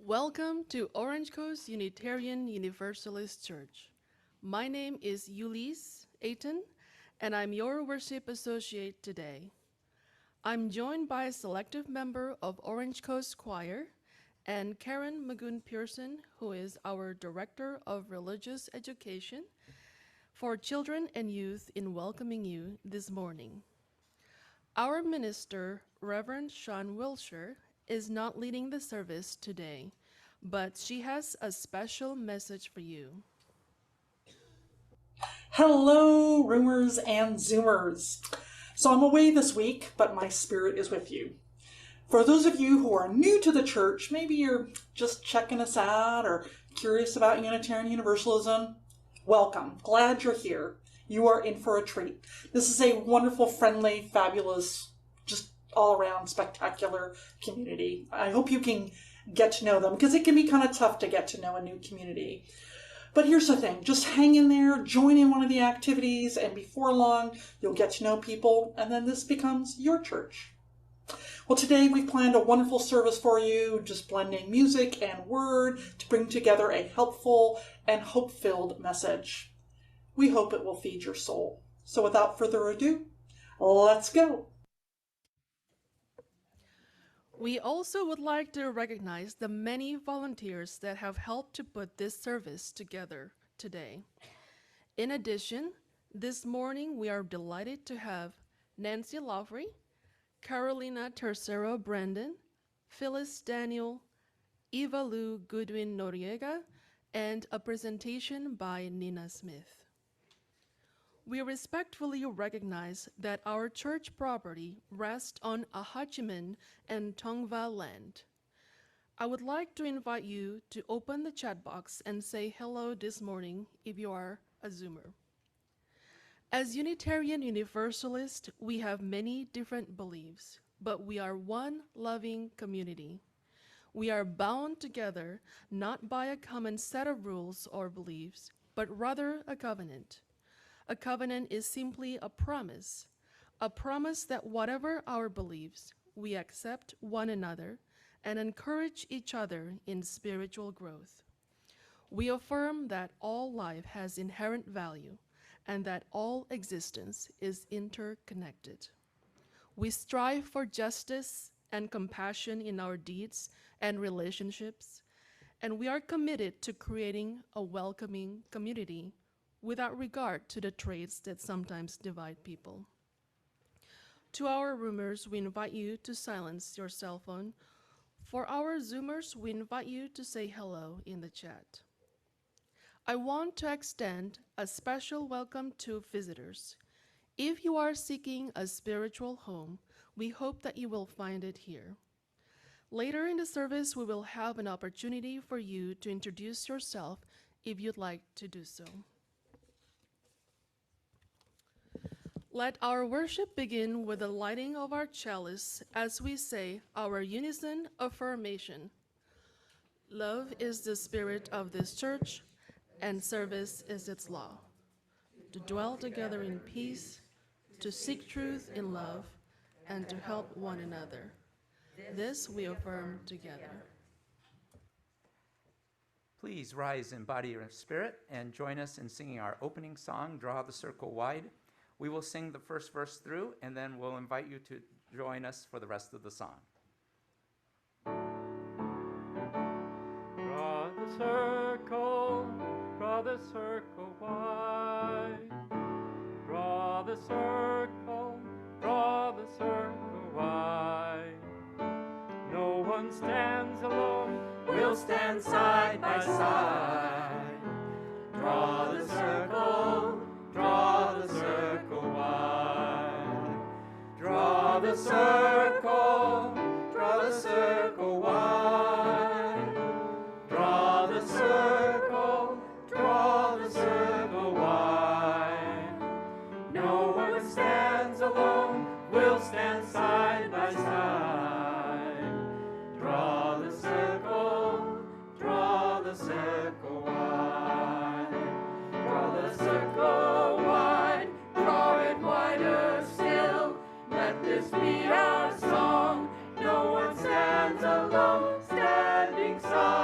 Welcome to Orange Coast Unitarian Universalist Church. My name is Ulysses Ayton, and I'm your worship associate today. I'm joined by a selective member of Orange Coast Choir and Karen Magoon Pearson, who is our Director of Religious Education for Children and Youth, in welcoming you this morning. Our minister, Reverend Sean Wilshire, is not leading the service today, but she has a special message for you. Hello, Roomers and Zoomers. So I'm away this week, but my spirit is with you. For those of you who are new to the church, maybe you're just checking us out or curious about Unitarian Universalism, welcome. Glad you're here. You are in for a treat. This is a wonderful, friendly, fabulous, just all-around spectacular community. I hope you can get to know them, because it can be kind of tough to get to know a new community. But here's the thing, just hang in there, join in one of the activities, and before long, you'll get to know people, and then this becomes your church. Well, today we've planned a wonderful service for you, just blending music and word to bring together a helpful and hope-filled message. We hope it will feed your soul. So without further ado, let's go. We also would like to recognize the many volunteers that have helped to put this service together today. In addition, this morning we are delighted to have Nancy Loughrey, Carolina Tercero Brandon, Phyllis Daniel, Eva Lu Goodwin Noriega, and a presentation by Nina Smith. We respectfully recognize that our church property rests on Ahachiman and Tongva land. I would like to invite you to open the chat box and say hello this morning if you are a Zoomer. As Unitarian Universalists, we have many different beliefs, but we are one loving community. We are bound together not by a common set of rules or beliefs, but rather a covenant. A covenant is simply a promise that whatever our beliefs, we accept one another and encourage each other in spiritual growth. We affirm that all life has inherent value and that all existence is interconnected. We strive for justice and compassion in our deeds and relationships, and we are committed to creating a welcoming community without regard to the traits that sometimes divide people. To our roomers, we invite you to silence your cell phone. For our Zoomers, we invite you to say hello in the chat. I want to extend a special welcome to visitors. If you are seeking a spiritual home, we hope that you will find it here. Later in the service, we will have an opportunity for you to introduce yourself if you'd like to do so. Let our worship begin with the lighting of our chalice as we say our Unison Affirmation. Love is the spirit of this church, and service is its law. To dwell together in peace, to seek truth in love, and to help one another. This we affirm together. Please rise in body and spirit and join us in singing our opening song, Draw the Circle Wide. We will sing the first verse through, and then we'll invite you to join us for the rest of the song. Draw the circle wide. Draw the circle wide. No one stands alone, we'll stand side by side. Draw the circle wide. Draw the circle wide. Draw the circle wide. No one stands alone, we'll stand side by side. Draw the circle wide. Draw the circle wide, draw it wider still. Let this be our song. No one stands alone, standing side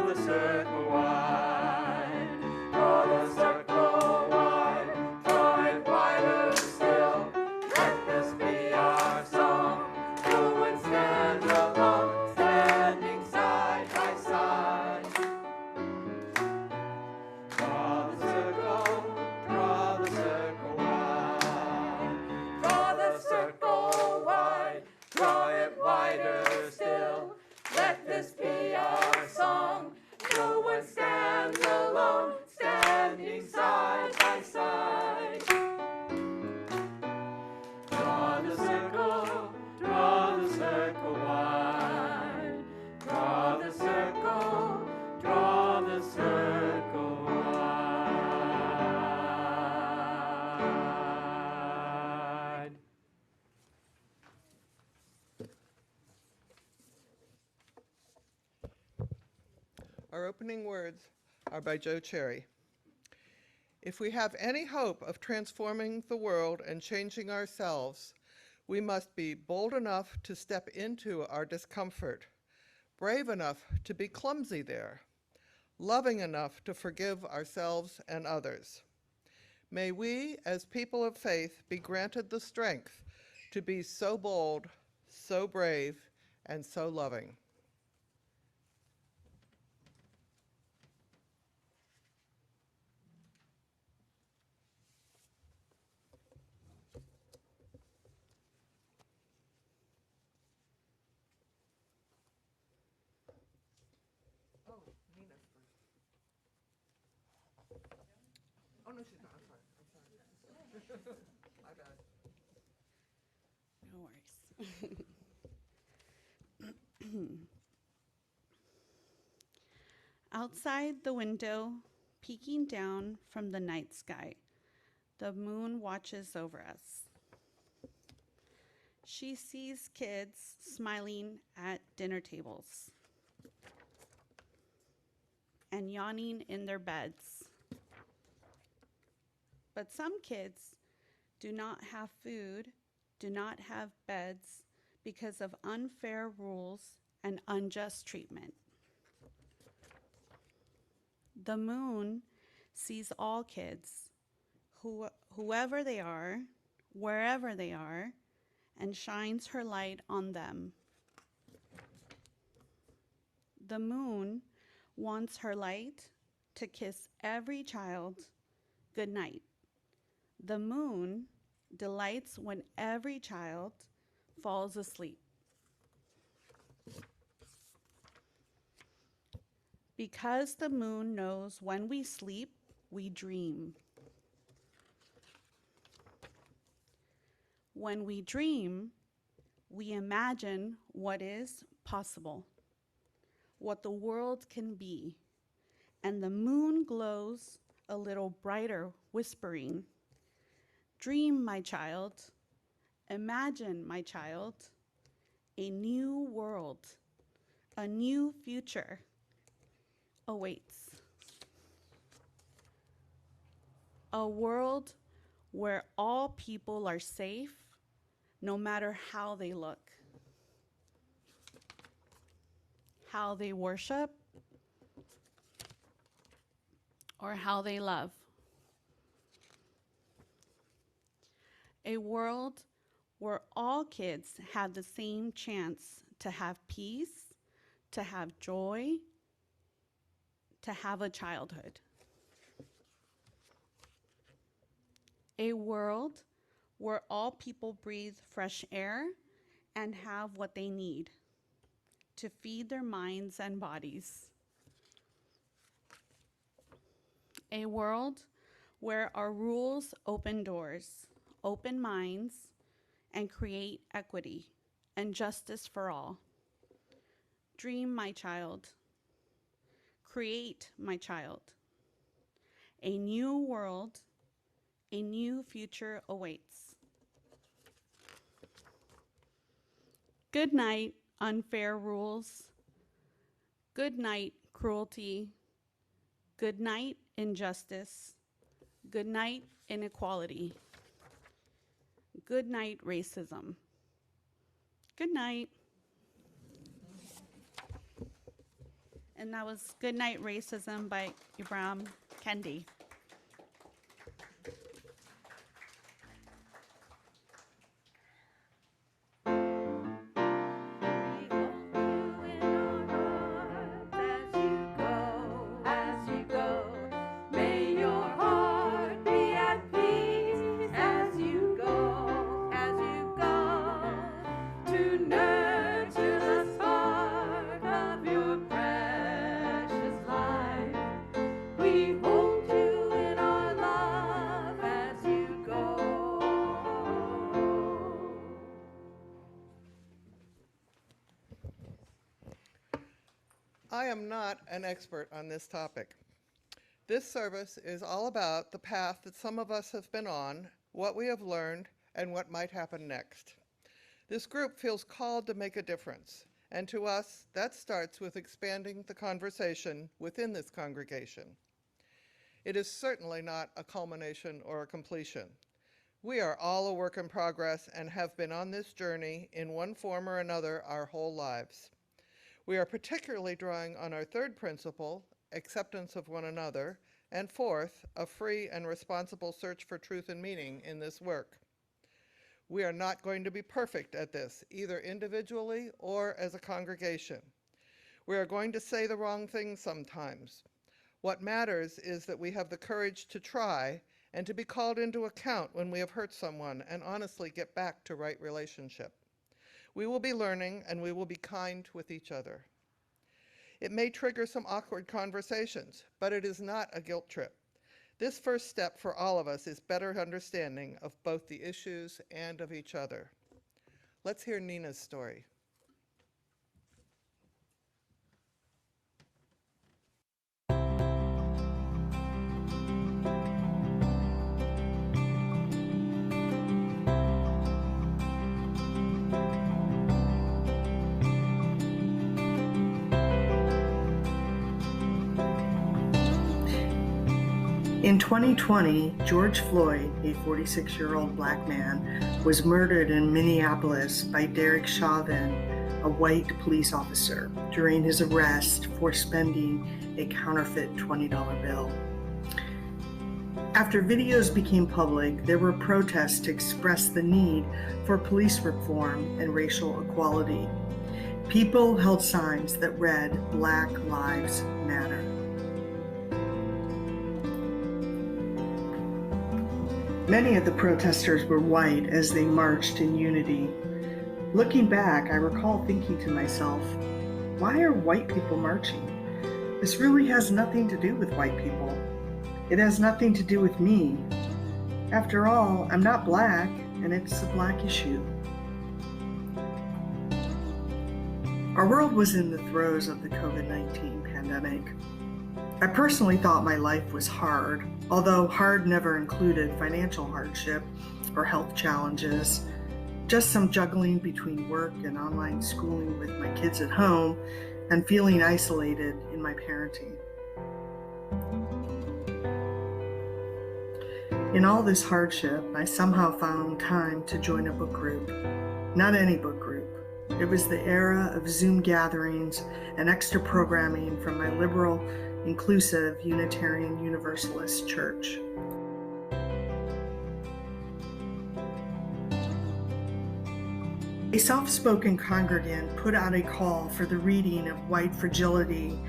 Draw the circle wide. Draw the circle wide. Draw it wider still. Let this be our song. No one stands alone, standing side by side. Draw the circle wide. Draw the circle wide. Draw it wider still. Let this be our song. No one stands alone, standing side by side. Draw the circle wide. Draw the circle wide. Our opening words are by Joe Cherry. If we have any hope of transforming the world and changing ourselves, we must be bold enough to step into our discomfort, brave enough to be clumsy there, loving enough to forgive ourselves and others. May we, as people of faith, be granted the strength to be so bold, so brave, and so loving. Oh, no, she's not. I'm sorry. My bad. No worries. Outside the window, peeking down from the night sky, the moon watches over us. She sees kids smiling at dinner tables and yawning in their beds. But some kids do not have food, do not have beds because of unfair rules and unjust treatment. The moon sees all kids, whoever they are, wherever they are, and shines her light on them. The moon wants her light to kiss every child goodnight. The moon delights when every child falls asleep. Because the moon knows when we sleep, we dream. When we dream, we imagine what is possible, what the world can be, and the moon glows a little brighter, whispering, "Dream, my child. Imagine, my child. A new world, a new future awaits. A world where all people are safe, no matter how they look, how they worship, or how they love. A world where all kids have the same chance to have peace, to have joy, to have a childhood. A world where all people breathe fresh air and have what they need to feed their minds and bodies. A world where our rules open doors, open minds, and create equity and justice for all. Dream, my child. Create, my child. A new world, a new future awaits. Good night, unfair rules. Good night, cruelty. Good night, injustice. Good night, inequality. Good night, racism. Good night. And that was Goodnight Racism by Ibram Kendi. I am not an expert on this topic. This service is all about the path that some of us have been on, what we have learned, and what might happen next. This group feels called to make a difference, and to us, that starts with expanding the conversation within this congregation. It is certainly not a culmination or a completion. We are all a work in progress and have been on this journey in one form or another our whole lives. We are particularly drawing on our third principle, acceptance of one another, and fourth, a free and responsible search for truth and meaning in this work. We are not going to be perfect at this, either individually or as a congregation. We are going to say the wrong things sometimes. What matters is that we have the courage to try and to be called into account when we have hurt someone and honestly get back to right relationship. We will be learning and we will be kind with each other. It may trigger some awkward conversations, but it is not a guilt trip. This first step for all of us is better understanding of both the issues and of each other. Let's hear Nina's story. In 2020, George Floyd, a 46-year-old black man, was murdered in Minneapolis by Derek Chauvin, a white police officer, during his arrest for spending a counterfeit $20 bill. After videos became public, there were protests to express the need for police reform and racial equality. People held signs that read, "Black Lives Matter." Many of the protesters were white as they marched in unity. Looking back, I recall thinking to myself, why are white people marching? This really has nothing to do with white people. It has nothing to do with me. After all, I'm not black, and it's a black issue. Our world was in the throes of the COVID-19 pandemic. I personally thought my life was hard, although hard never included financial hardship or health challenges, just some juggling between work and online schooling with my kids at home and feeling isolated in my parenting. In all this hardship, I somehow found time to join a book group. Not any book group. It was the era of Zoom gatherings and extra programming from my liberal, inclusive Unitarian Universalist church. A soft-spoken congregant put out a call for the reading of White Fragility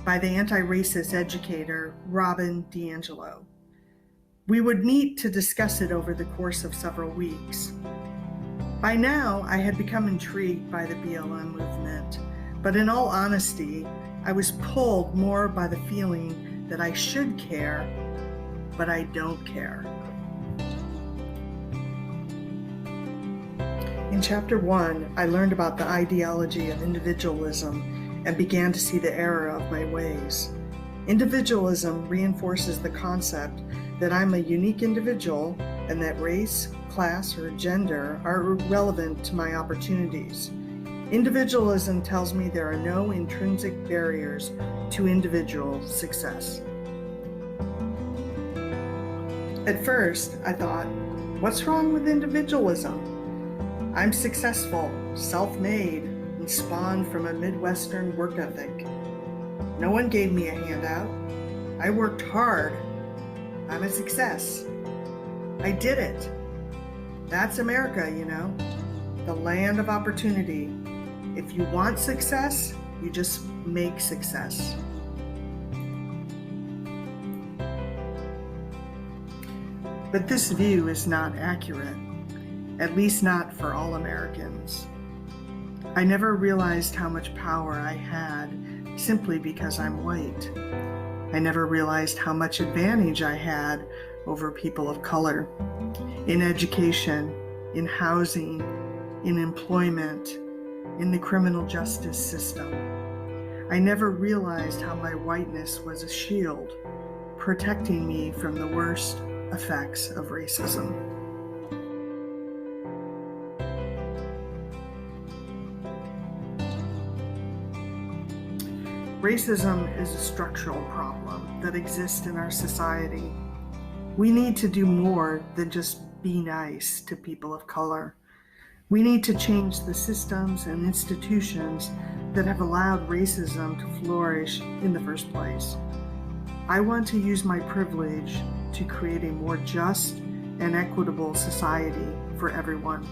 by the anti-racist educator Robin DiAngelo. We would meet to discuss it over the course of several weeks. By now, I had become intrigued by the BLM movement, but in all honesty, I was pulled more by the feeling that I should care, but I don't care. In Chapter 1, I learned about the ideology of individualism and began to see the error of my ways. Individualism reinforces the concept that I'm a unique individual and that race, class, or gender are irrelevant to my opportunities. Individualism tells me there are no intrinsic barriers to individual success. At first, I thought, what's wrong with individualism? I'm successful, self-made, and spawned from a Midwestern work ethic. No one gave me a handout. I worked hard. I'm a success. I did it. That's America, you know, the land of opportunity. If you want success, you just make success. But this view is not accurate, at least not for all Americans. I never realized how much power I had simply because I'm white. I never realized how much advantage I had over people of color in education, in housing, in employment, in the criminal justice system. I never realized how my whiteness was a shield, protecting me from the worst effects of racism. Racism is a structural problem that exists in our society. We need to do more than just be nice to people of color. We need to change the systems and institutions that have allowed racism to flourish in the first place. I want to use my privilege to create a more just and equitable society for everyone.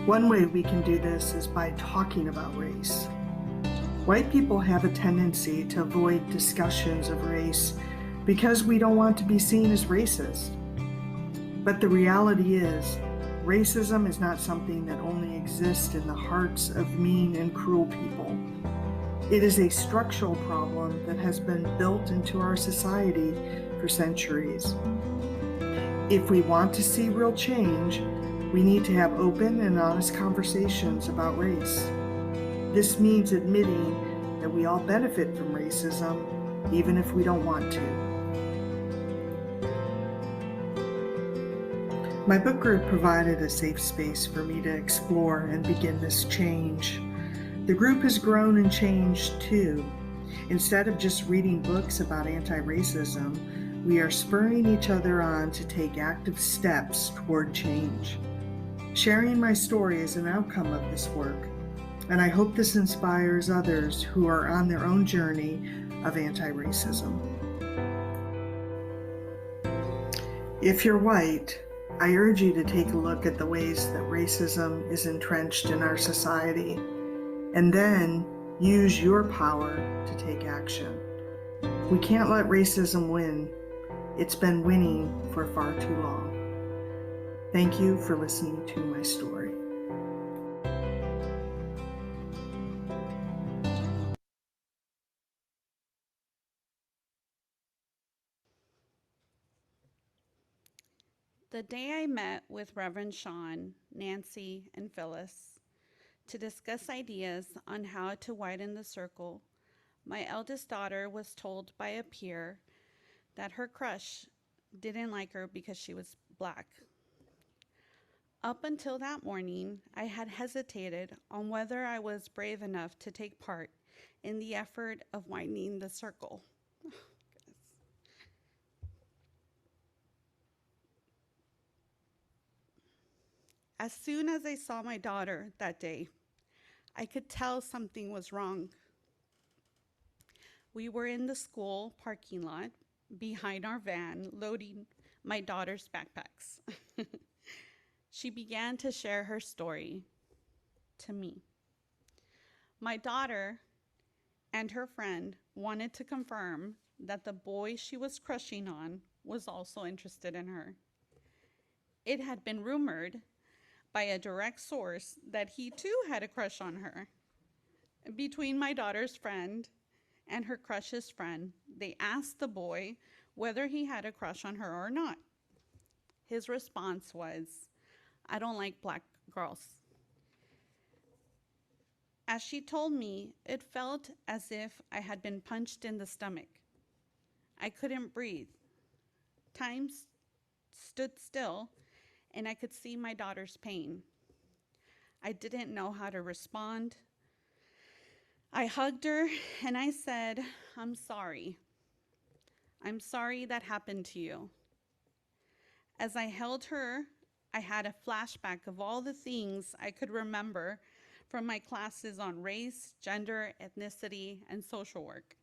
One way we can do this is by talking about race. White people have a tendency to avoid discussions of race because we don't want to be seen as racist. But the reality is, racism is not something that only exists in the hearts of mean and cruel people. It is a structural problem that has been built into our society for centuries. If we want to see real change, we need to have open and honest conversations about race. This means admitting that we all benefit from racism, even if we don't want to. My book group provided a safe space for me to explore and begin this change. The group has grown and changed too. Instead of just reading books about anti-racism, we are spurring each other on to take active steps toward change. Sharing my story is an outcome of this work, and I hope this inspires others who are on their own journey of anti-racism. If you're white, I urge you to take a look at the ways that racism is entrenched in our society, and then use your power to take action. We can't let racism win. It's been winning for far too long. Thank you for listening to my story. The day I met with Reverend Sean, Nancy, and Phyllis to discuss ideas on how to widen the circle, my eldest daughter was told by a peer that her crush didn't like her because she was Black. Up until that morning, I had hesitated on whether I was brave enough to take part in the effort of widening the circle. As soon as I saw my daughter that day, I could tell something was wrong. We were in the school parking lot behind our van loading my daughter's backpacks. She began to share her story to me. My daughter and her friend wanted to confirm that the boy she was crushing on was also interested in her. It had been rumored by a direct source that he too had a crush on her. Between my daughter's friend and her crush's friend, they asked the boy whether he had a crush on her or not. His response was, "I don't like Black girls." As she told me, it felt as if I had been punched in the stomach. I couldn't breathe. Time stood still, and I could see my daughter's pain. I didn't know how to respond. I hugged her and I said, "I'm sorry. I'm sorry that happened to you." As I held her, I had a flashback of all the things I could remember from my classes on race, gender, ethnicity, and social work.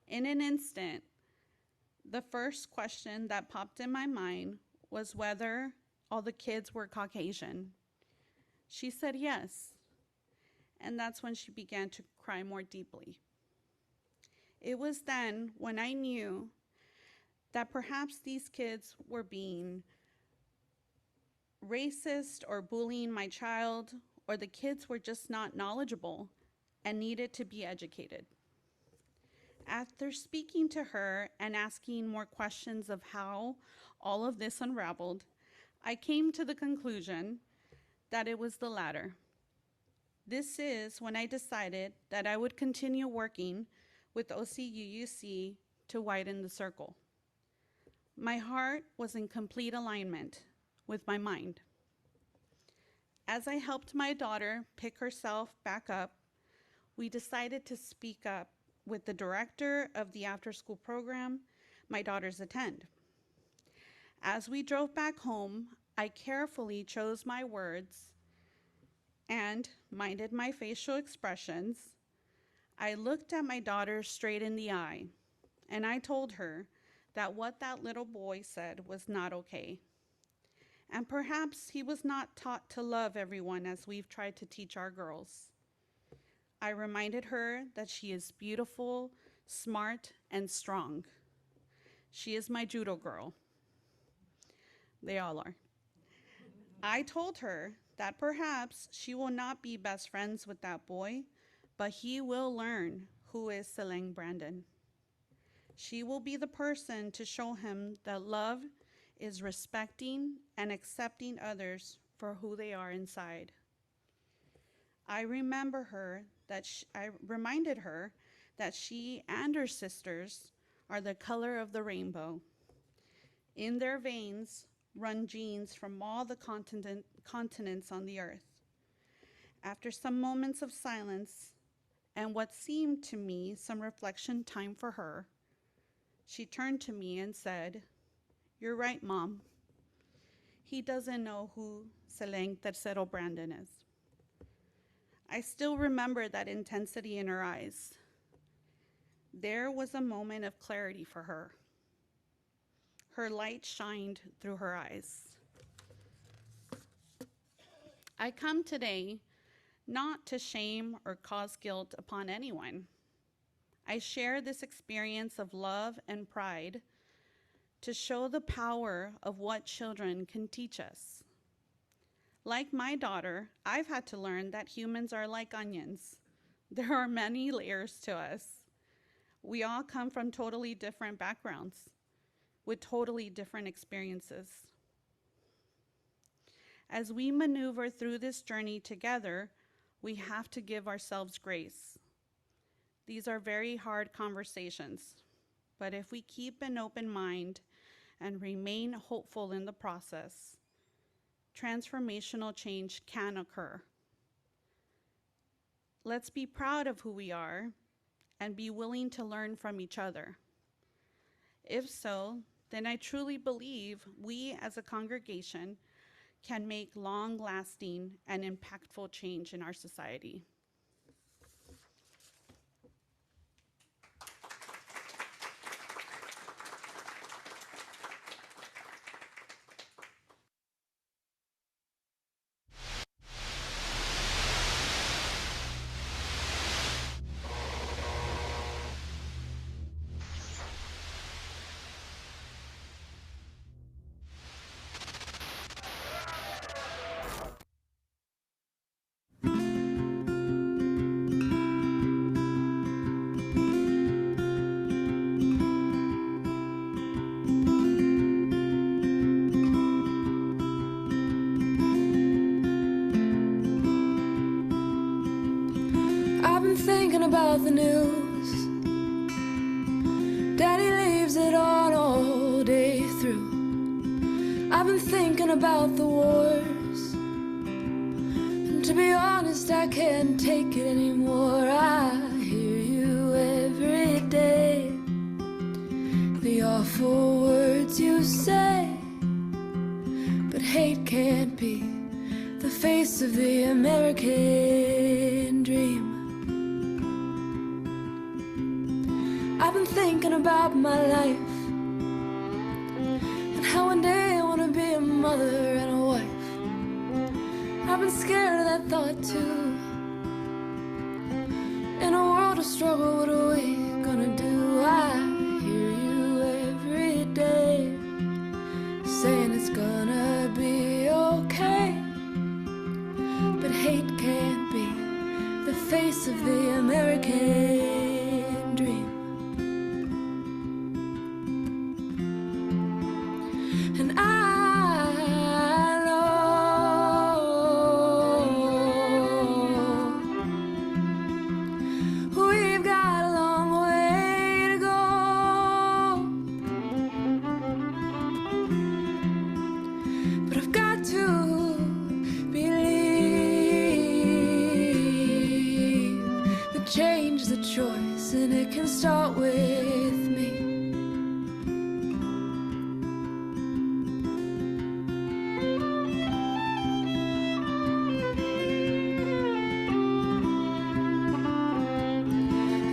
In an instant, the first question that popped in my mind was whether all the kids were Caucasian. She said yes, and that's when she began to cry more deeply. It was then when I knew that perhaps these kids were being racist or bullying my child, or the kids were just not knowledgeable and needed to be educated. After speaking to her and asking more questions of how all of this unraveled, I came to the conclusion that it was the latter. This is when I decided that I would continue working with OCUUC to widen the circle. My heart was in complete alignment with my mind. As I helped my daughter pick herself back up, we decided to speak up with the director of the after-school program my daughters attend. As we drove back home, I carefully chose my words and minded my facial expressions. I looked at my daughter straight in the eye, and I told her that what that little boy said was not okay. And perhaps he was not taught to love everyone as we've tried to teach our girls. I reminded her that she is beautiful, smart, and strong. She is my judo girl. They all are. I told her that perhaps she will not be best friends with that boy, but he will learn who is Tercero Brandon. She will be the person to show him that love is respecting and accepting others for who they are inside. I reminded her that she and her sisters are the color of the rainbow. In their veins run genes from all the continents on the earth. After some moments of silence and what seemed to me some reflection time for her, she turned to me and said, "You're right, Mom. He doesn't know who Tercero Brandon is." I still remember that intensity in her eyes. There was a moment of clarity for her. Her light shined through her eyes. I come today not to shame or cause guilt upon anyone. I share this experience of love and pride to show the power of what children can teach us. Like my daughter, I've had to learn that humans are like onions. There are many layers to us. We all come from totally different backgrounds with totally different experiences. As we maneuver through this journey together, we have to give ourselves grace. These are very hard conversations, but if we keep an open mind and remain hopeful in the process, transformational change can occur. Let's be proud of who we are and be willing to learn from each other. If so, then I truly believe we as a congregation can make long-lasting and impactful change in our society. I've been thinking about the news. Daddy leaves it on all day through. I've been thinking about the wars, and to be honest, I can't take it anymore. I hear you every day, the awful words you say, but hate can't be the face face of the American dream. I've been thinking about my life and how one day I want to be a mother and a wife. I've been scared of that thought too. In a world of struggle, what are we gonna do? I hear you every day saying it's gonna be okay, but hate can't be the face of the American dream. And I know we've got a long way to go, but I've got to believe that change is a choice and it can start with me.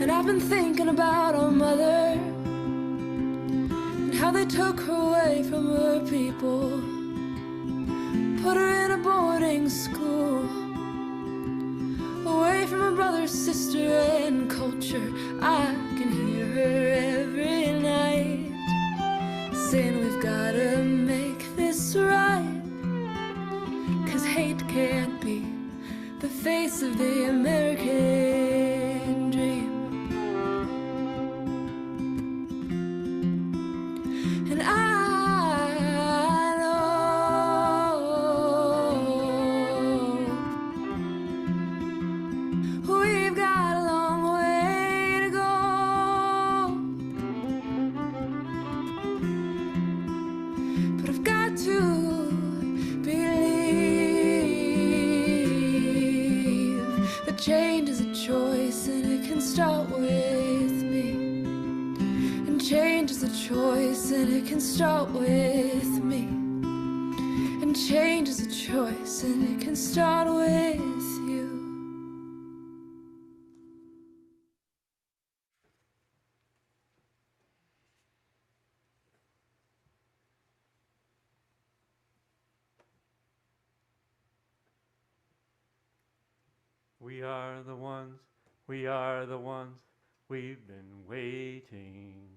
And I've been thinking about our mother and how they took her away from her people, put her in a boarding school, away from her brother, sister, and culture. I can hear her every night saying we've gotta make this right, 'cause hate can't be the face of the American dream. And I know we've got a long way to go, but I've got to believe that change is a choice and it can start with me. And change is a choice and it can start with me. And change is a choice and it can start with you. We are the ones, we are the ones, we've been waiting.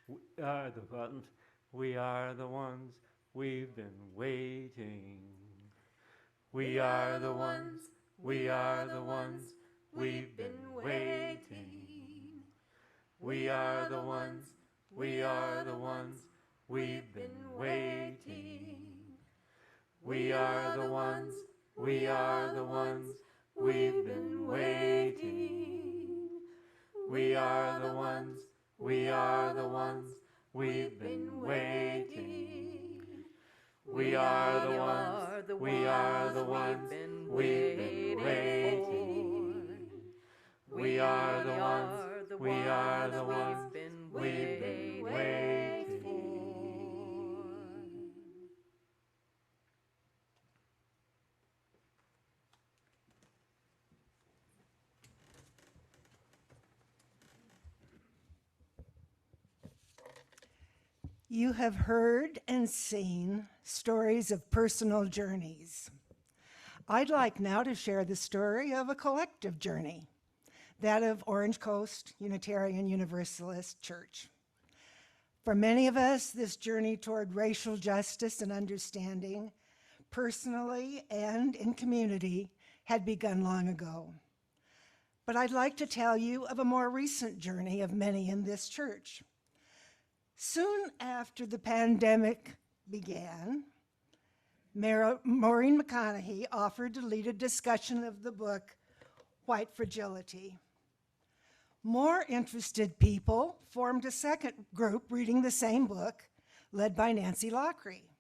We are the ones, we are the ones, we've been waiting. We are the ones, we are the ones, we've been waiting. We are the ones, we are the ones, we've been waiting. We are the ones, we are the ones, we've been waiting. We are the ones, we are the ones, we've been waiting. We are the ones, we are the ones, we've been waiting. We are the ones, we are the ones, we've been waiting. You have heard and seen stories of personal journeys. I'd like now to share the story of a collective journey, that of Orange Coast Unitarian Universalist Church. For many of us, this journey toward racial justice and understanding, personally and in community, had begun long ago. But I'd like to tell you of a more recent journey of many in this church. Soon after the pandemic began, Maureen McConaughey offered to lead a discussion of the book, White Fragility. More interested people formed a second group reading the same book, led by Nancy Loughrey.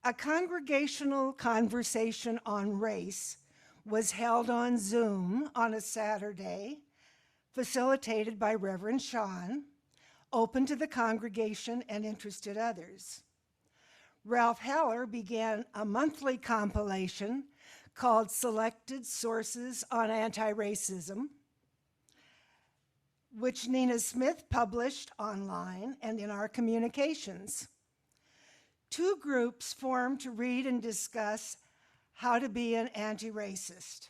A congregational conversation on race was held on Zoom on a Saturday, facilitated by Reverend Sean, open to the congregation and interested others. Ralph Heller began a monthly compilation called Selected Sources on Anti-Racism, which Nina Smith published online and in our communications. Two groups formed to read and discuss how to be an anti-racist,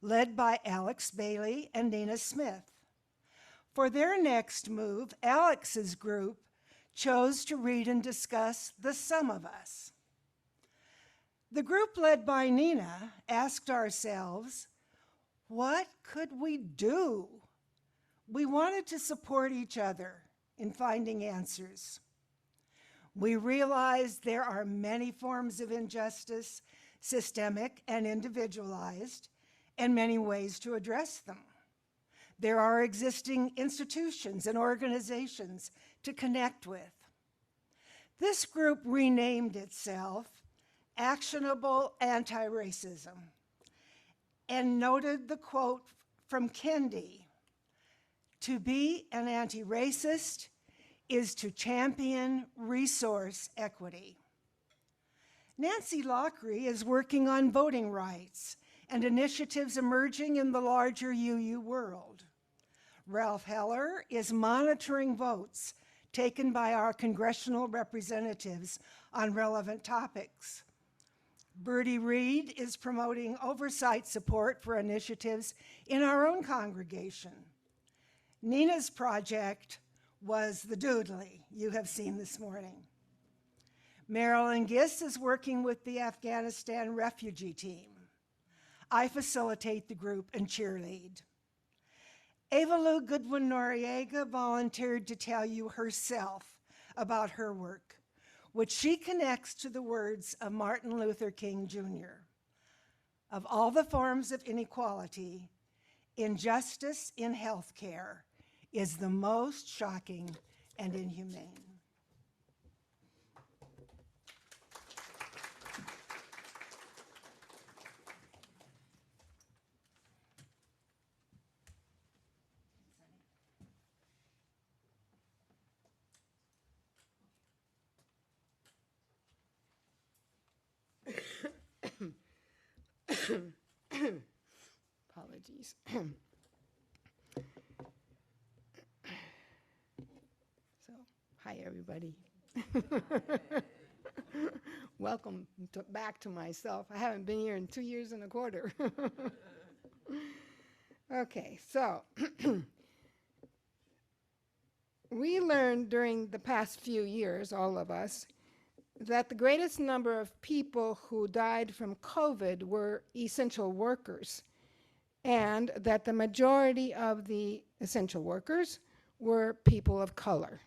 led by Alex Bailey and Nina Smith. For their next move, Alex's group chose to read and discuss The Sum of Us. The group led by Nina asked ourselves, what could we do? We wanted to support each other in finding answers. We realized there are many forms of injustice, systemic and individualized, and many ways to address them. There are existing institutions and organizations to connect with. This group renamed itself Actionable Anti-Racism and noted the quote from Kendi, "To be an anti-racist is to champion resource equity." Nancy Loughrey is working on voting rights and initiatives emerging in the larger UU world. Ralph Heller is monitoring votes taken by our congressional representatives on relevant topics. Bertie Reed is promoting oversight support for initiatives in our own congregation. Nina's project was the doodly you have seen this morning. Marilyn Giss is working with the Afghanistan refugee team. I facilitate the group and cheerlead. Eva Lu Goodwin Noriega volunteered to tell you herself about her work, which she connects to the words of Martin Luther King Jr. Of all the forms of inequality, injustice in healthcare is the most shocking and inhumane. Apologies. So, hi everybody. Welcome back to myself. I haven't been here in 2 years and a quarter. Okay, so we learned during the past few years, all of us, that the greatest number of people who died from COVID were essential workers, and that the majority of the essential workers were people of color.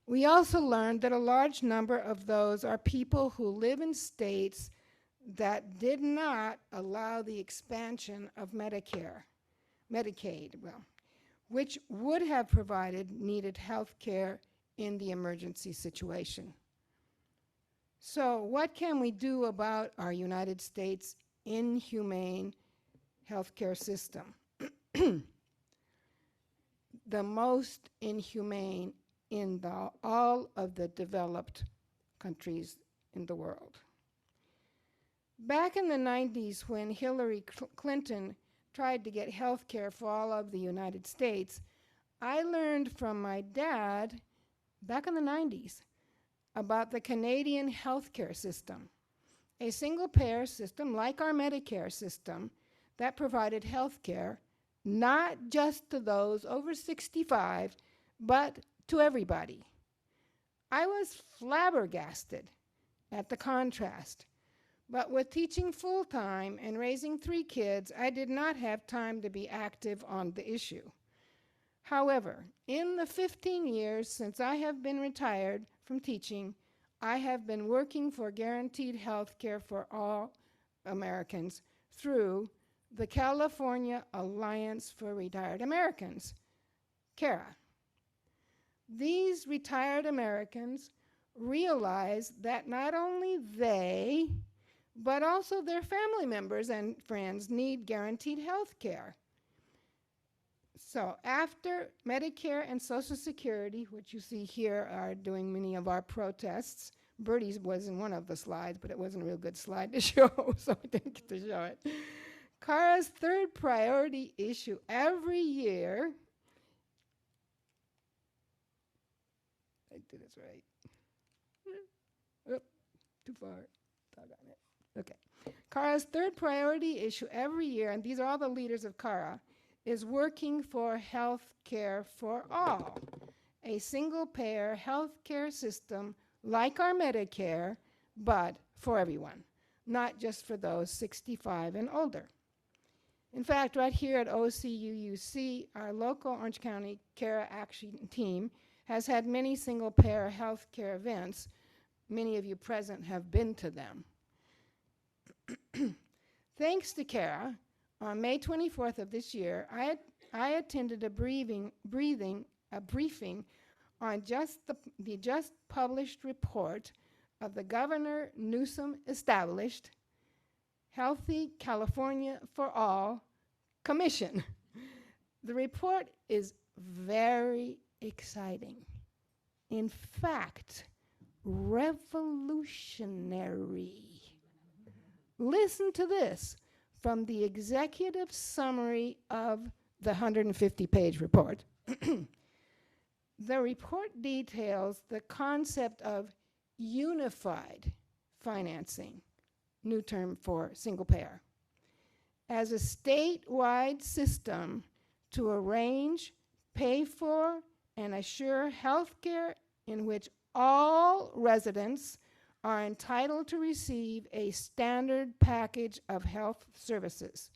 We also learned that a large number of those are people who live in states that did not allow the expansion of Medicaid, which would have provided needed health care in the emergency situation. So what can we do about our United States inhumane healthcare system? The most inhumane in all of the developed countries in the world. Back in the 90s, when Hillary Clinton tried to get health care for all of the United States, I learned from my dad back in the 90s about the Canadian healthcare system, a single-payer system like our Medicare system that provided health care not just to those over 65, but to everybody. I was flabbergasted at the contrast, but with teaching full-time and raising 3 kids, I did not have time to be active on the issue. However, in the 15 years since I have been retired from teaching, I have been working for guaranteed health care for all Americans through the California Alliance for Retired Americans, CARA. These retired Americans realize that not only they, but also their family members and friends need guaranteed health care. So after Medicare and Social Security, which you see here are doing many of our protests Bertie's was in one of the slides, but it wasn't a real good slide to show, so I didn't get to show it. CARA's third priority issue every year. I did this right. Oop, too far. Doggone it. Okay. CARA's third priority issue every year, and these are all the leaders of CARA, is working for health care for all. A single-payer health care system like our Medicare, but for everyone, not just for those 65 and older. In fact, right here at OCUUC, our local Orange County CARA Action Team has had many single-payer health care events. Many of you present have been to them. Thanks to CARA, on May 24th of this year, I attended a briefing on the just published report of the Governor Newsom established Healthy California for All Commission. The report is very exciting. In fact, revolutionary. Listen to this from the executive summary of the 150-page report. The report details the concept of unified financing, new term for single payer, as a statewide system to arrange, pay for, and assure health care in which all residents are entitled to receive a standard package of health services.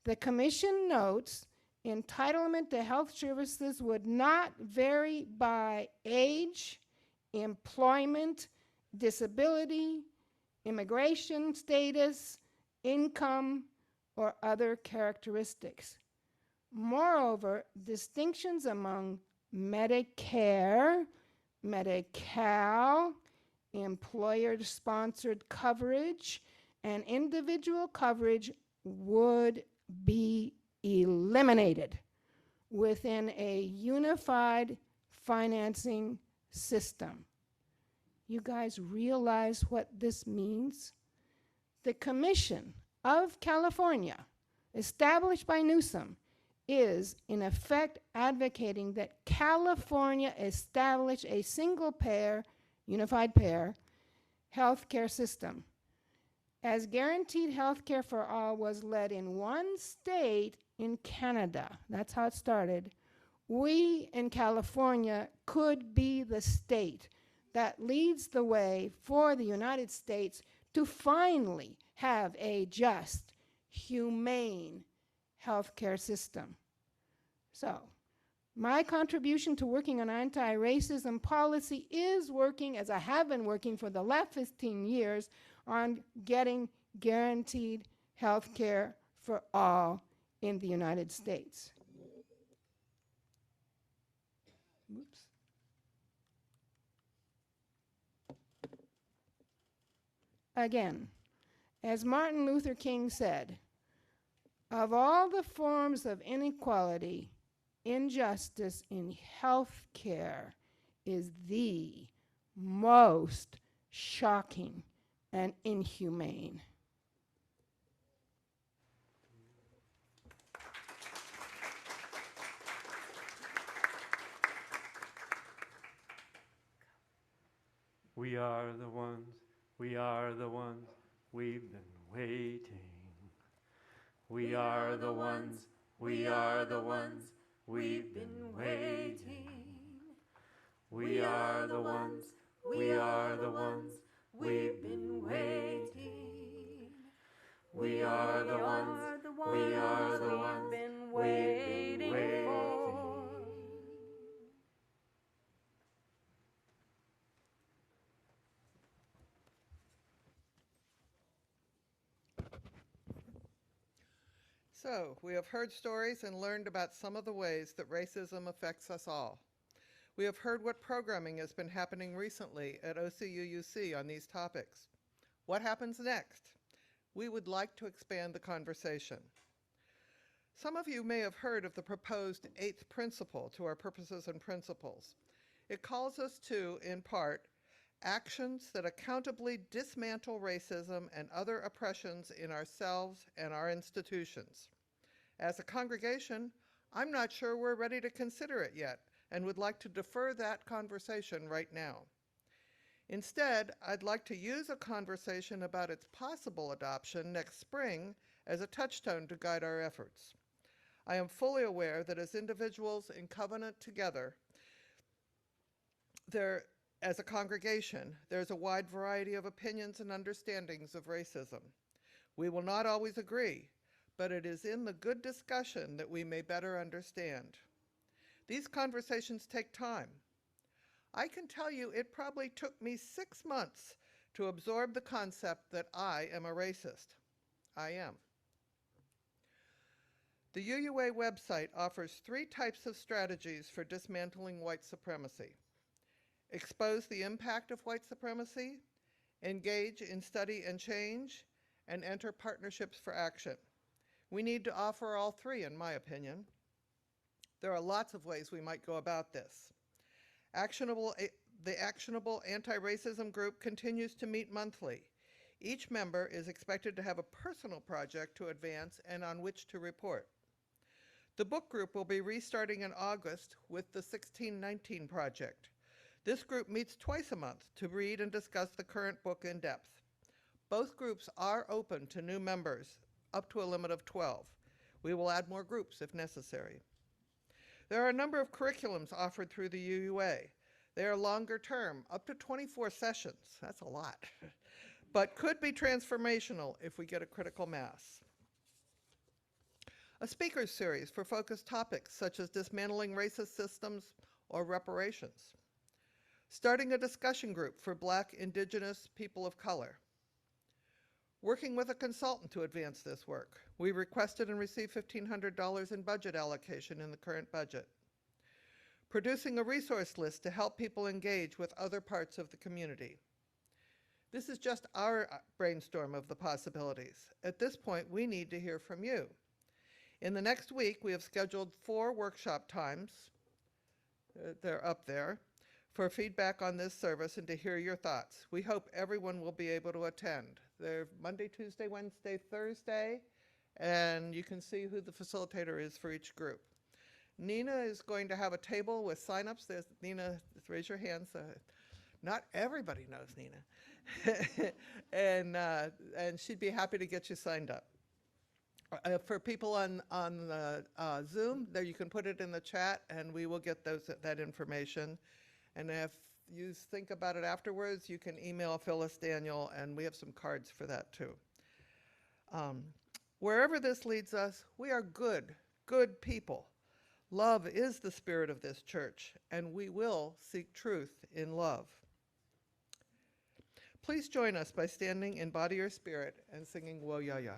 The Commission notes entitlement to health services would not vary by age, employment, disability, immigration status, income, or other characteristics. Moreover, distinctions among Medicare, Medi-Cal, employer-sponsored coverage, and individual coverage would be eliminated within a unified financing system. You guys realize what this means? The Commission of California, established by Newsom, is in effect advocating that California establish a single-payer, unified payer, health care system. As guaranteed health care for all was led in one state in Canada, that's how it started, we in California could be the state that leads the way for the United States to finally have a just, humane health care system. So, my contribution to working on anti-racism policy is working, as I have been working for the last 15 years, on getting guaranteed health care for all in the United States. Oops. Again, as Martin Luther King said, of all the forms of inequality, injustice in health care is the most shocking and inhumane. We are the ones, we are the ones, we've been waiting. We are the ones, we are the ones, we've been waiting. We are the ones, we are the ones, we've been waiting. We are the ones, we are the ones, we've been waiting for. So, we have heard stories and learned about some of the ways that racism affects us all. We have heard what programming has been happening recently at OCUUC on these topics. What happens next? We would like to expand the conversation. Some of you may have heard of the proposed 8th principle to our purposes and principles. It calls us to, in part, actions that accountably dismantle racism and other oppressions in ourselves and our institutions. As a congregation, I'm not sure we're ready to consider it yet and would like to defer that conversation right now. Instead, I'd like to use a conversation about its possible adoption next spring as a touchstone to guide our efforts. I am fully aware that as individuals in covenant together, as a congregation, there's a wide variety of opinions and understandings of racism. We will not always agree, but it is in the good discussion that we may better understand. These conversations take time. I can tell you it probably took me 6 months to absorb the concept that I am a racist. I am. The UUA website offers 3 types of strategies for dismantling white supremacy. Expose the impact of white supremacy, engage in study and change, and enter partnerships for action. We need to offer all 3, in my opinion. There are lots of ways we might go about this. The Actionable Anti-Racism Group continues to meet monthly. Each member is expected to have a personal project to advance and on which to report. The book group will be restarting in August with the 1619 project. This group meets twice a month to read and discuss the current book in depth. Both groups are open to new members, up to a limit of 12. We will add more groups if necessary. There are a number of curriculums offered through the UUA. They are longer term, up to 24 sessions. That's a lot, but could be transformational if we get a critical mass. A speakers series for focused topics such as dismantling racist systems or reparations. Starting a discussion group for Black, Indigenous, people of color. Working with a consultant to advance this work. We requested and received $1,500 in budget allocation in the current budget. Producing a resource list to help people engage with other parts of the community. This is just our brainstorm of the possibilities. At this point, we need to hear from you. In the next week, we have scheduled 4 workshop times. They're up there. For feedback on this service and to hear your thoughts. We hope everyone will be able to attend. They're Monday, Tuesday, Wednesday, Thursday, and you can see who the facilitator is for each group. Nina is going to have a table with signups. There's Nina, raise your hands. Not everybody knows Nina. and she'd be happy to get you signed up. For people on Zoom, there you can put it in the chat and we will get that information. And if you think about it afterwards, you can email Phyllis Daniel, and we have some cards for that too. Wherever this leads us, we are good people. Love is the spirit of this church, and we will seek truth in love. Please join us by standing in body or spirit and singing Wo Ya Ya.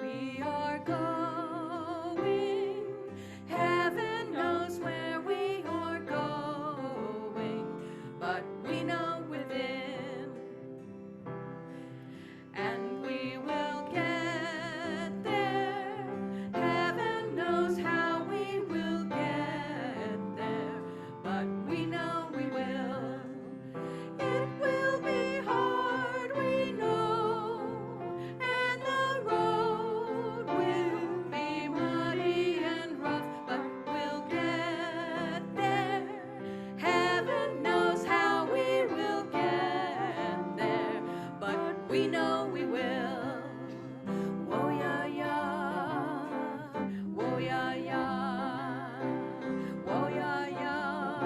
We are going, heaven knows where we are going, but we know within, and we will get there. Heaven knows how we will get there, but we know we will. It will be hard, we know, and the road will be muddy and rough, but we'll get there. Heaven knows how we will get there, but we know we will. Wo ya ya, wo ya ya, wo ya ya,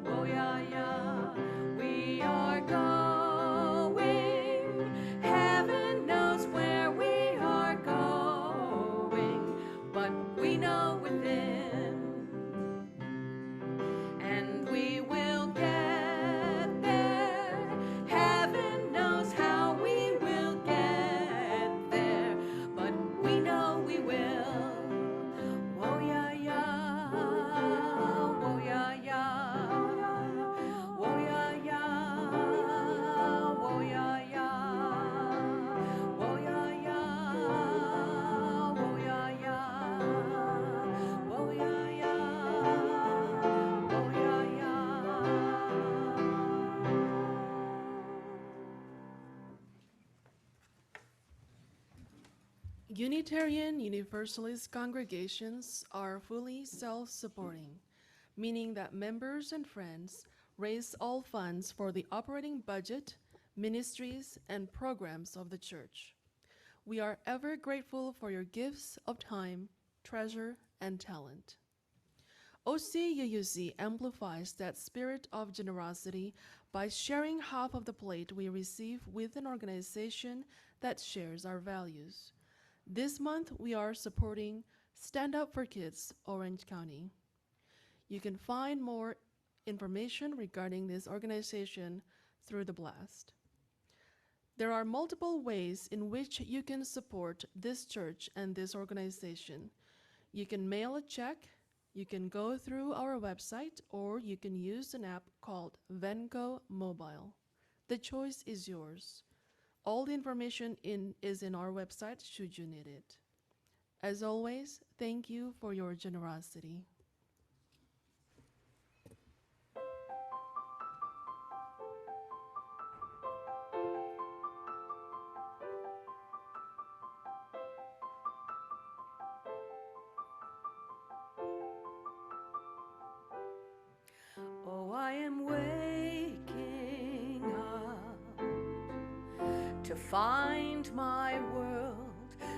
wo ya ya. We are going, heaven knows where we are going, but we know within, and we will get there. Heaven knows how Unitarian Universalist congregations are fully self-supporting, meaning that members and friends raise all funds for the operating budget, ministries, and programs of the church. We are ever grateful for your gifts of time, treasure, and talent. OCUUC amplifies that spirit of generosity by sharing half of the plate we receive with an organization that shares our values. This month, we are supporting Stand Up for Kids, Orange County. You can find more information regarding this organization through the blast. There are multiple ways in which you can support this church and this organization. You can mail a check, you can go through our website, or you can use an app called Venco Mobile. The choice is yours. All the information is in our website should you need it. As always, thank you for your generosity. Oh, I am waking up to find my world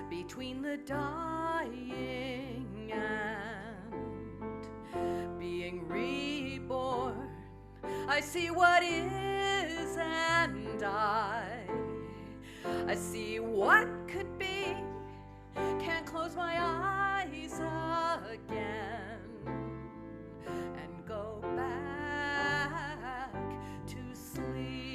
between the dying and being reborn. I see what is and I see what could be. Can't close my eyes again and go back to sleep.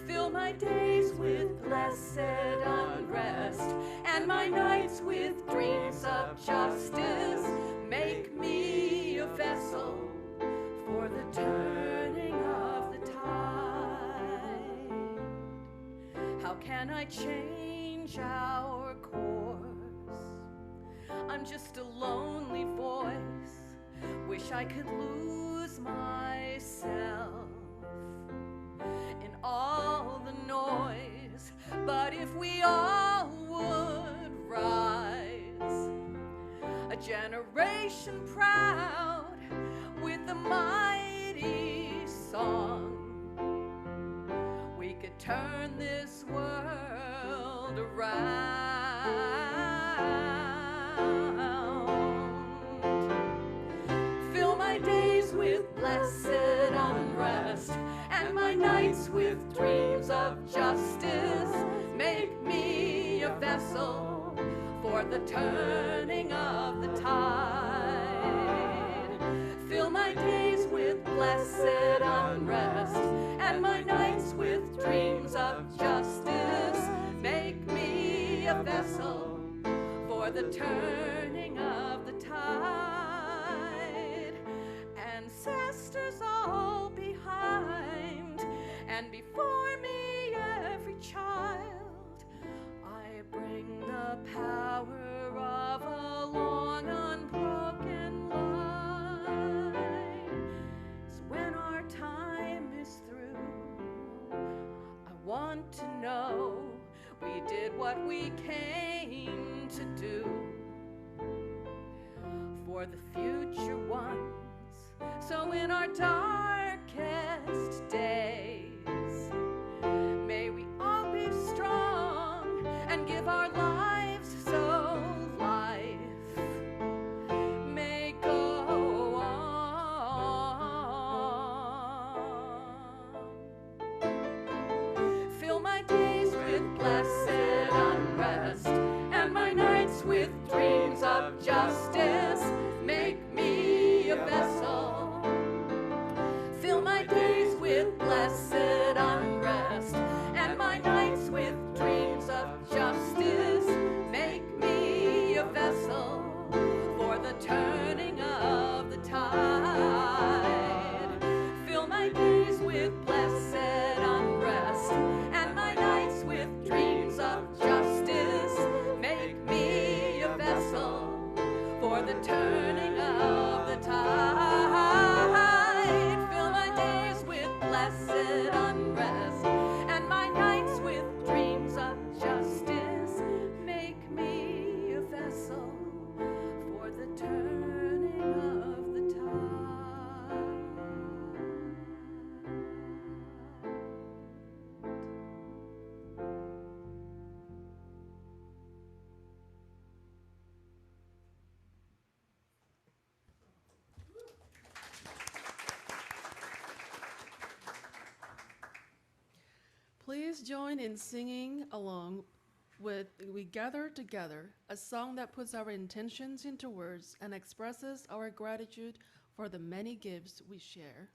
Fill my days with blessed unrest and my nights with dreams of justice. Make me a vessel for the turning of the tide. How can I change our course? I'm just a lonely voice. Wish I could lose myself in all the noise. But if we all would rise, a generation proud with the mighty song, we could turn this world around. Fill my days with blessed unrest and my nights with dreams of justice. Make me a vessel for the turning of the tide. Fill my days with blessed unrest and my nights with dreams of justice. Make me a vessel for the turning of the tide. Ancestors all behind and before me every child, I bring the power of a long unbroken line. So when our time is through, I want to know we did what we came to do for the future ones. So in our darkest days, may we all be strong and give our lives so life may go on. Fill my days with blessed unrest and my nights with dreams of justice. Make me a vessel. Fill my days with blessed unrest and my nights with dreams of justice. Make me a vessel for the turning of the tide. Fill my days with blessed unrest and my nights with dreams of justice. Make me a vessel for Please join in singing along with We Gather Together, a song that puts our intentions into words and expresses our gratitude for the many gifts we share.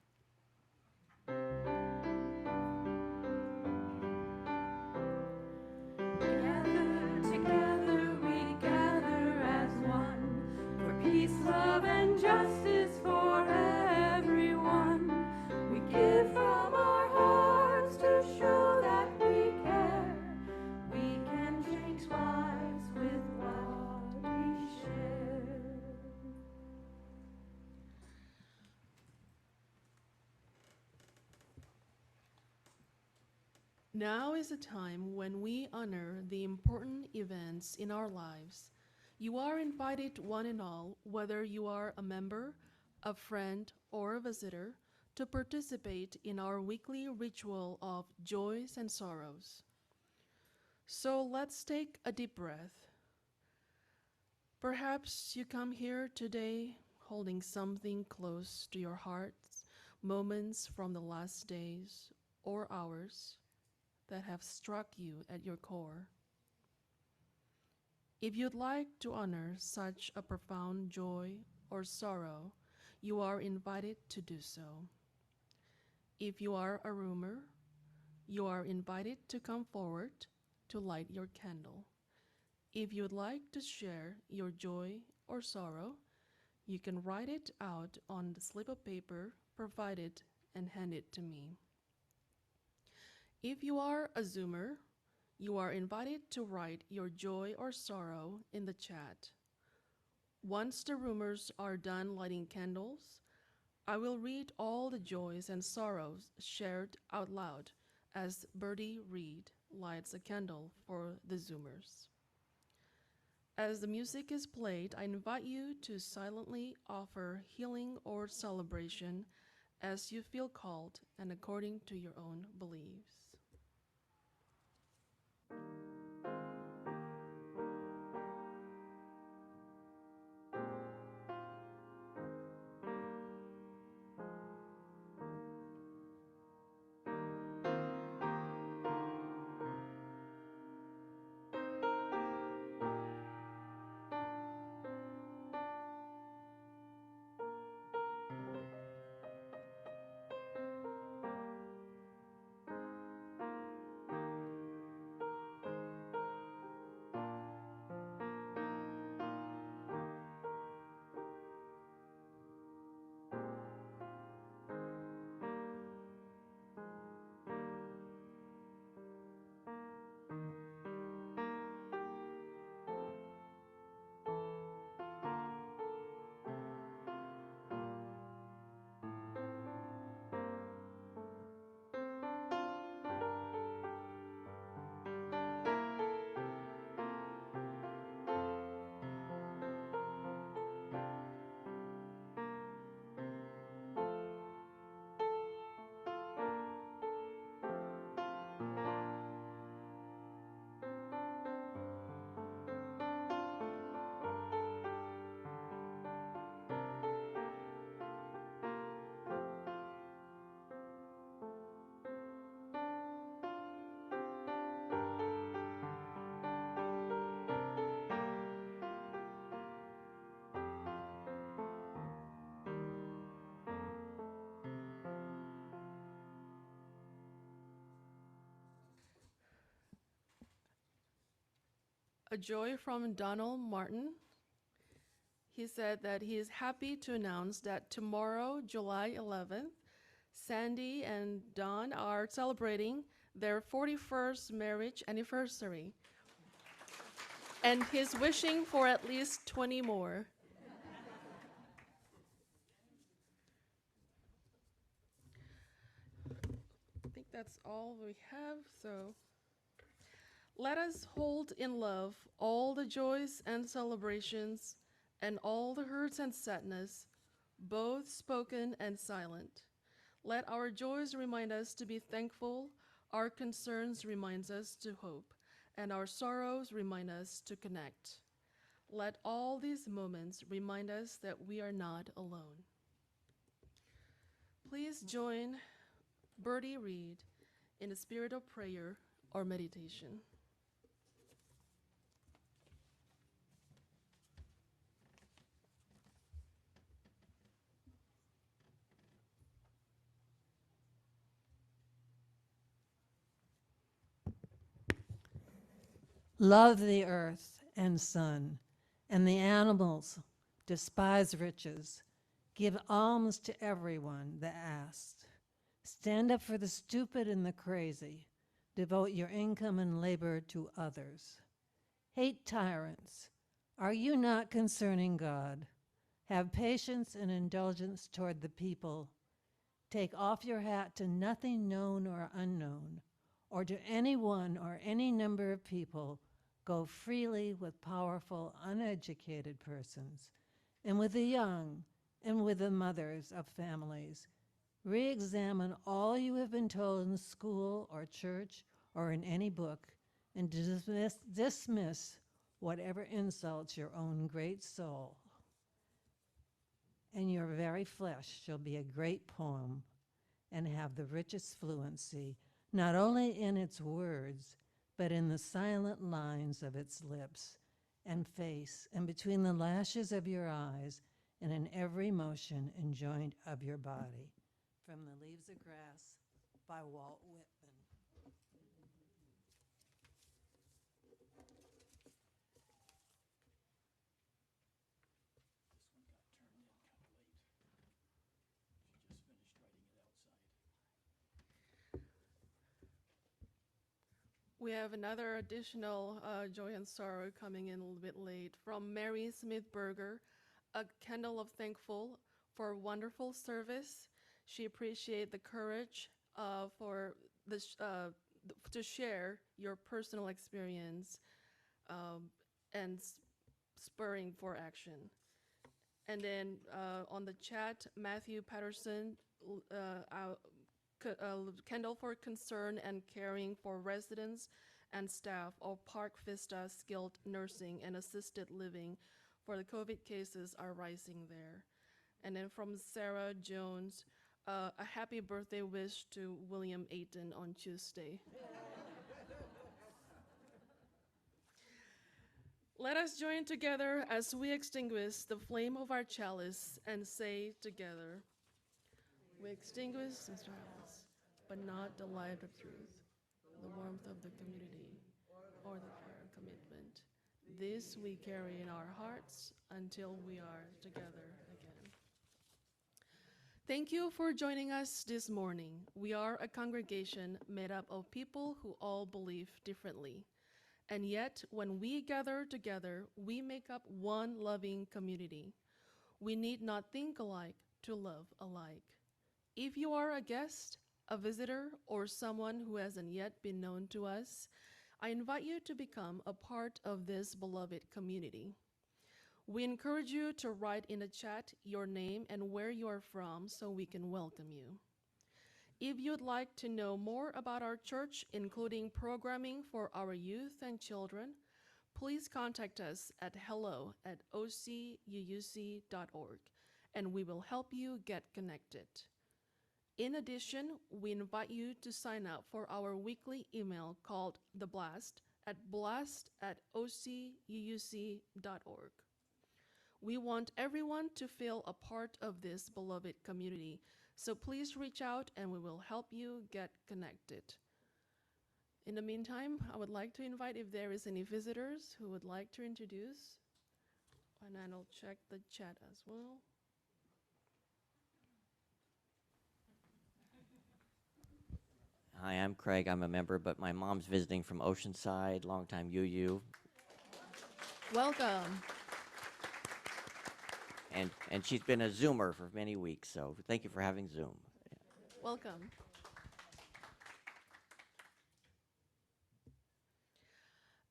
Together we gather as one for peace, love, and justice for everyone. We give from our hearts to show that we care. We can change lives with what we share. Now is a time when we honor the important events in our lives. You are invited, one and all, whether you are a member, a friend, or a visitor, to participate in our weekly ritual of joys and sorrows. So let's take a deep breath. Perhaps you come here today holding something close to your heart, moments from the last days or hours that have struck you at your core. If you'd like to honor such a profound joy or sorrow, you are invited to do so. If you are a roomer, you are invited to come forward to light your candle. If you'd like to share your joy or sorrow, you can write it out on the slip of paper provided and hand it to me. If you are a Zoomer, you are invited to write your joy or sorrow in the chat. Once the roomers are done lighting candles, I will read all the joys and sorrows shared out loud as Birdie Reed lights a candle for the Zoomers. As the music is played, I invite you to silently offer healing or celebration as you feel called and according to your own beliefs. A joy from Donald Martin. He said that he is happy to announce that tomorrow, July 11th, Sandy and Don are celebrating their 41st marriage anniversary. And he's wishing for at least 20 more. I think that's all we have, so let us hold in love all the joys and celebrations and all the hurts and sadness, both spoken and silent. Let our joys remind us to be thankful, our concerns remind us to hope, and our sorrows remind us to connect. Let all these moments remind us that we are not alone. Please join Birdie Reed in a spirit of prayer or meditation. Love the earth and sun, and the animals, despise riches, give alms to everyone that asks. Stand up for the stupid and the crazy, devote your income and labor to others. Hate tyrants. Are you not concerning God? Have patience and indulgence toward the people. Take off your hat to nothing known or unknown, or to anyone or any number of people. Go freely with powerful, uneducated persons, and with the young, and with the mothers of families. Re-examine all you have been told in school or church or in any book, and dismiss whatever insults your own great soul. And your very flesh shall be a great poem and have the richest fluency, not only in its words, but in the silent lines of its lips and face, and between the lashes of your eyes, and in every motion and joint of your body. From The Leaves of Grass by Walt Whitman. We have another additional joy and sorrow coming in a little bit late from Mary Smith-Berger, a candle of thankful for wonderful service. She appreciates the courage for this to share your personal experience and spurring for action. And then on the chat, Matthew Patterson, Kendall for concern and caring for residents and staff of Park Vista Skilled Nursing and Assisted Living for the COVID cases are rising there. And then from Sarah Jones, a happy birthday wish to William Ayton on Tuesday. Let us join together as we extinguish the flame of our chalice and say together, we extinguish the chalice, but not the light of truth, the warmth of the community, or the fire of commitment. This we carry in our hearts until we are together again. Thank you for joining us this morning. We are a congregation made up of people who all believe differently. And yet, when we gather together, we make up one loving community. We need not think alike to love alike. If you are a guest, a visitor, or someone who hasn't yet been known to us, I invite you to become a part of this beloved community. We encourage you to write in the chat your name and where you are from so we can welcome you. If you'd like to know more about our church, including programming for our youth and children, please contact us at hello@OCUUC.org, and we will help you get connected. In addition, we invite you to sign up for our weekly email called The Blast at blast@OCUUC.org. We want everyone to feel a part of this beloved community, so please reach out and we will help you get connected. In the meantime, I would like to invite if there is any visitors who would like to introduce, and I'll check the chat as well. Hi, I'm Craig. I'm a member, but my mom's visiting from Oceanside, longtime UU. Welcome. And she's been a Zoomer for many weeks, so thank you for having Zoom. Welcome.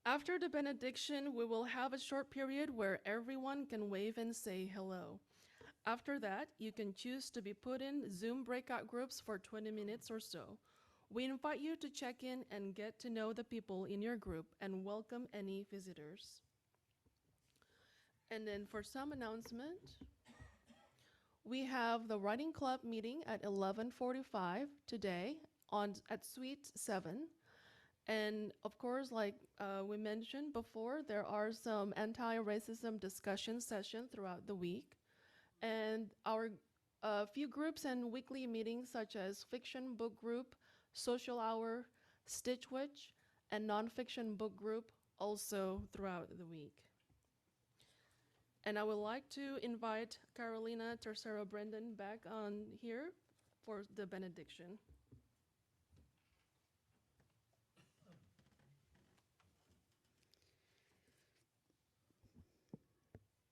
After the benediction, we will have a short period where everyone can wave and say hello. After that, you can choose to be put in Zoom breakout groups for 20 minutes or so. We invite you to check in and get to know the people in your group and welcome any visitors. And then for some announcement, we have the Writing Club meeting at 11:45 today at Suite 7. And of course, like we mentioned before, there are some anti-racism discussion sessions throughout the week. And our few groups and weekly meetings such as fiction book group, social hour, Stitch Witch, and nonfiction book group also throughout the week. And I would like to invite Carolina Tercero Brandon back on here for the benediction.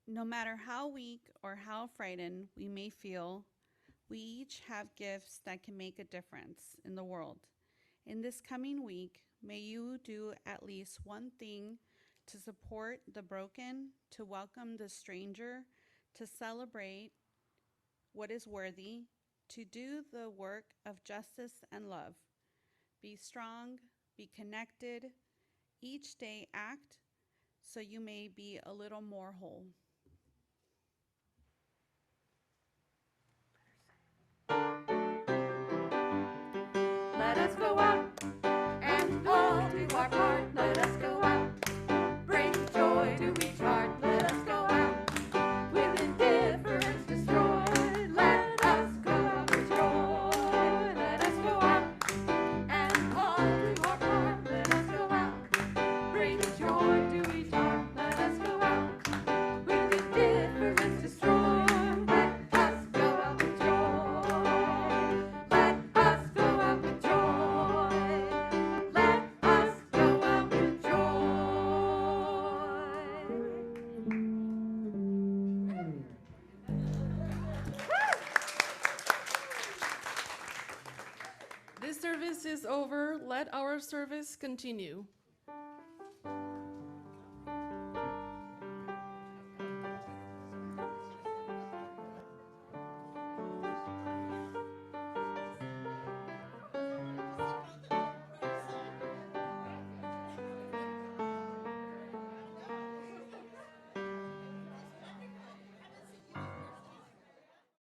No matter how weak or how frightened we may feel, we each have gifts that can make a difference in the world. In this coming week, may you do at least one thing to support the broken, to welcome the stranger, to celebrate what is worthy, to do the work of justice and love. Be strong, be connected. Each day act so you may be a little more whole. Let us go out and all do our part. Let us go out, bring joy to each heart. Let us go out, with indifference destroy. Let us go out with joy. Let us go out and all do our part. Let us go out, bring joy to each heart. Let us go out, with indifference destroy. Let us go out with joy. Let us go out with joy. Let us go out with joy. This service is over. Let our service continue.